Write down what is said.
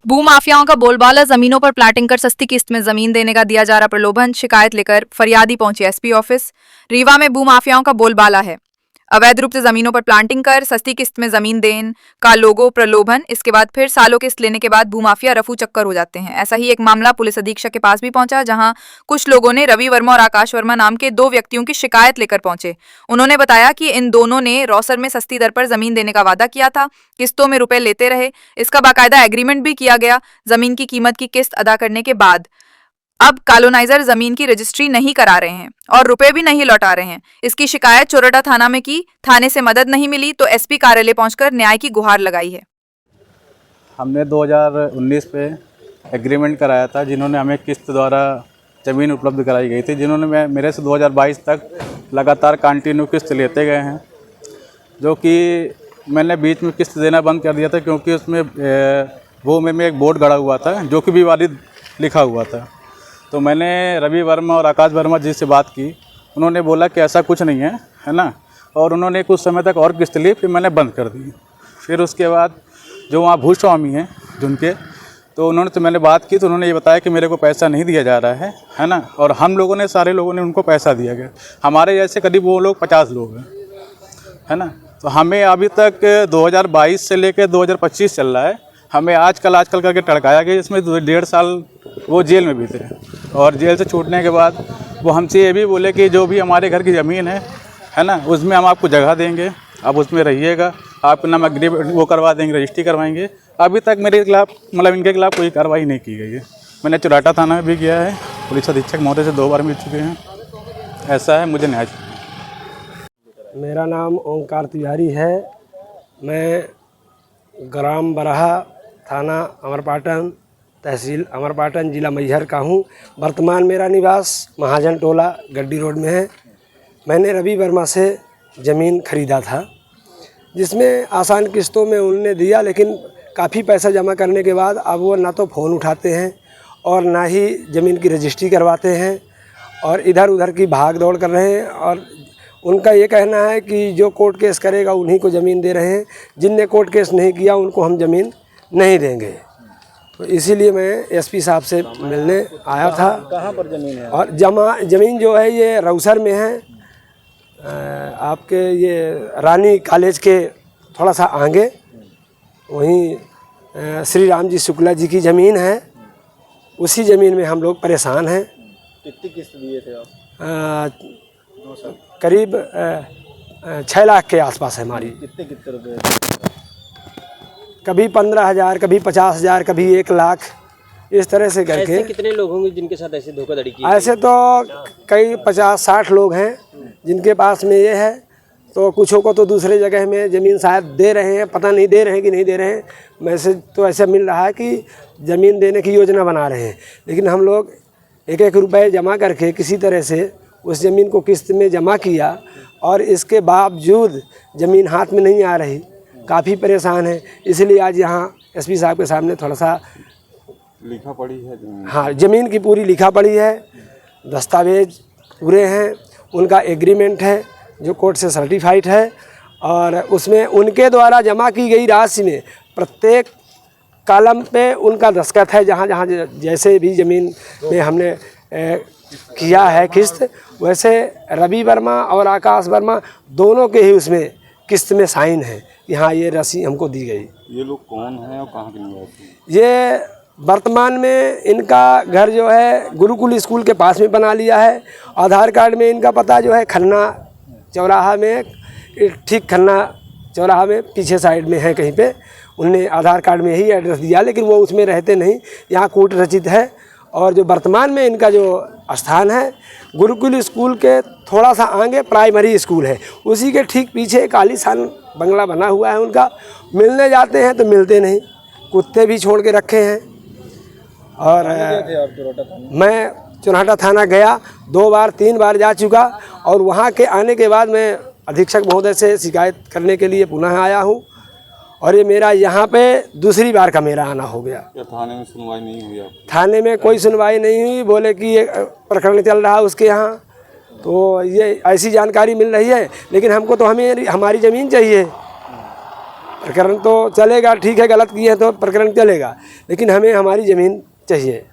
भूमाफियाओं का बोलबाला, जमीनों पर प्लाटिंग कर सस्ती किस्त में जमीन देने का दिया जा रहा प्रलोभन। शिकायत लेकर फरियादी पहुंचे एसपी ऑफिस। रीवा में भूमाफियाओं का बोलबाला है। अवैध रूप से जमीनों पर प्लांटिंग कर सस्ती किस्त में जमीन देने का लोगो प्रलोभन। इसके बाद फिर सालों किस्त लेने के बाद भूमाफिया रफू चक्कर हो जाते हैं। ऐसा ही एक मामला पुलिस अधीक्षक के पास भी पहुंचा, जहां कुछ लोगों ने रवि वर्मा और आकाश वर्मा नाम के दो व्यक्तियों की शिकायत लेकर पहुंचे। उन्होंने बताया कि इन दोनों ने रौसर में सस्ती दर पर जमीन देने का वादा किया था, किस्तों में रुपए लेते रहे। इसका बाकायदा एग्रीमेंट भी किया गया। जमीन की कीमत की किस्त अदा करने के बाद अब कॉलोनाइजर जमीन की रजिस्ट्री नहीं करा रहे हैं और रुपए भी नहीं लौटा रहे हैं। इसकी शिकायत चोरटा थाना में की। थाने से मदद नहीं मिली तो एसपी कार्यालय पहुंचकर न्याय की गुहार लगाई है। हमने 2019 पे एग्रीमेंट कराया था, जिन्होंने हमें किस्त द्वारा ज़मीन उपलब्ध कराई गई थी, जिन्होंने मेरे से 2022 तक लगातार कंटिन्यू किस्त लेते गए हैं, जो कि मैंने बीच में किस्त देना बंद कर दिया था, क्योंकि उसमें वो में एक बोर्ड गड़ा हुआ था जो कि विवादित लिखा हुआ था। तो मैंने रवि वर्मा और आकाश वर्मा जी से बात की। उन्होंने बोला कि ऐसा कुछ नहीं है ना, और उन्होंने कुछ समय तक और किस्त ली, फिर मैंने बंद कर दी। फिर उसके बाद जो वहाँ भूस्वामी हैं जिनके, तो उन्होंने तो मैंने बात की, तो उन्होंने ये बताया कि मेरे को पैसा नहीं दिया जा रहा है ना, और हम लोगों ने, सारे लोगों ने उनको पैसा दिया गया। हमारे जैसे करीब वो लोग 50 लोग हैं, है ना। तो हमें अभी तक 2022 से लेकर 2025 चल रहा है, हमें आजकल करके टड़काया गया। इसमें 1.5 साल वो जेल में बीते, और जेल से छूटने के बाद वो हमसे ये भी बोले कि जो भी हमारे घर की ज़मीन है ना, उसमें हम आपको जगह देंगे, आप उसमें रहिएगा, आपके नाम एग्रीमेंट वो करवा देंगे, रजिस्ट्री करवाएंगे। अभी तक मेरे खिलाफ, मतलब इनके खिलाफ कोई कार्रवाई नहीं की गई है। मैंने चोराटा थाना में भी किया है, पुलिस अधीक्षक महोदय से 2 बार मिल चुके हैं। ऐसा है, मुझे न्याय चाहिए। मेरा नाम ओंकार तिवारी है। मैं ग्राम बराहा, थाना अमरपाटन, तहसील अमरपाटन, जिला मैहर का हूँ। वर्तमान मेरा निवास महाजन टोला गड्डी रोड में है। मैंने रवि वर्मा से ज़मीन ख़रीदा था, जिसमें आसान किस्तों में उन्होंने दिया, लेकिन काफ़ी पैसा जमा करने के बाद अब वो ना तो फ़ोन उठाते हैं और ना ही ज़मीन की रजिस्ट्री करवाते हैं, और इधर उधर की भाग दौड़ कर रहे हैं। और उनका ये कहना है कि जो कोर्ट केस करेगा उन्हीं को ज़मीन दे रहे हैं, जिनने कोर्ट केस नहीं किया उनको हम ज़मीन नहीं देंगे। तो इसीलिए मैं एसपी साहब से मिलने आया था। कहाँ पर ज़मीन है? और ज़मीन जो है ये रौसर में है, आपके ये रानी कॉलेज के थोड़ा सा आगे, वहीं श्री राम जी शुक्ला जी की ज़मीन है। उसी ज़मीन में हम लोग परेशान हैं। कितनी किस्त दिए थे आप? करीब 6 लाख के आसपास है हमारी। कितने रुपये? कभी 15,000, कभी 50,000, कभी 1 लाख, इस तरह से करके। ऐसे कितने लोग होंगे जिनके साथ ऐसी धोखाधड़ी की? ऐसे तो कई 50-60 लोग हैं जिनके पास में ये है। तो कुछों को तो दूसरे जगह में ज़मीन शायद दे रहे हैं, पता नहीं दे रहे हैं कि नहीं दे रहे हैं। मैसेज तो ऐसा मिल रहा है कि ज़मीन देने की योजना बना रहे हैं, लेकिन हम लोग 1-1 रुपये जमा करके किसी तरह से उस ज़मीन को किस्त में जमा किया, और इसके बावजूद ज़मीन हाथ में नहीं आ रही। काफ़ी परेशान है, इसलिए आज यहाँ एसपी साहब के सामने थोड़ा सा लिखा पड़ी है। हाँ, ज़मीन की पूरी लिखा पड़ी है, दस्तावेज पूरे हैं, उनका एग्रीमेंट है जो कोर्ट से सर्टिफाइड है, और उसमें उनके द्वारा जमा की गई राशि में प्रत्येक कॉलम पे उनका दस्तखत है। जहाँ जहाँ जैसे भी ज़मीन में हमने किया है किस्त, वैसे रवि वर्मा और आकाश वर्मा दोनों के ही उसमें किस्त में साइन है कि हाँ ये राशि हमको दी गई। ये लोग कौन हैं और कहाँ के निवासी हैं? ये वर्तमान में इनका घर जो है गुरुकुल स्कूल के पास में बना लिया है। आधार कार्ड में इनका पता जो है खन्ना चौराहा में, ठीक खन्ना चौराहा में पीछे साइड में है कहीं पे। उनने आधार कार्ड में ही एड्रेस दिया, लेकिन वो उसमें रहते नहीं, यहाँ कूट रचित है। और जो वर्तमान में इनका जो स्थान है गुरुकुल स्कूल के थोड़ा सा आगे प्राइमरी स्कूल है, उसी के ठीक पीछे एक आलीशान बंगला बना हुआ है उनका। मिलने जाते हैं तो मिलते नहीं, कुत्ते भी छोड़ के रखे हैं। और मैं चोराटा थाना गया 2 बार 3 बार जा चुका, और वहाँ के आने के बाद मैं अधीक्षक महोदय से शिकायत करने के लिए पुनः आया हूँ, और ये मेरा यहाँ पे दूसरी बार का मेरा आना हो गया। थाने में सुनवाई नहीं हुई आपकी? थाने में कोई सुनवाई नहीं हुई, बोले कि ये प्रकरण चल रहा है उसके यहाँ। तो ये ऐसी जानकारी मिल रही है, लेकिन हमको तो हमारी ज़मीन चाहिए। प्रकरण तो चलेगा, ठीक है, गलत किए हैं तो प्रकरण चलेगा, लेकिन हमें हमारी ज़मीन चाहिए।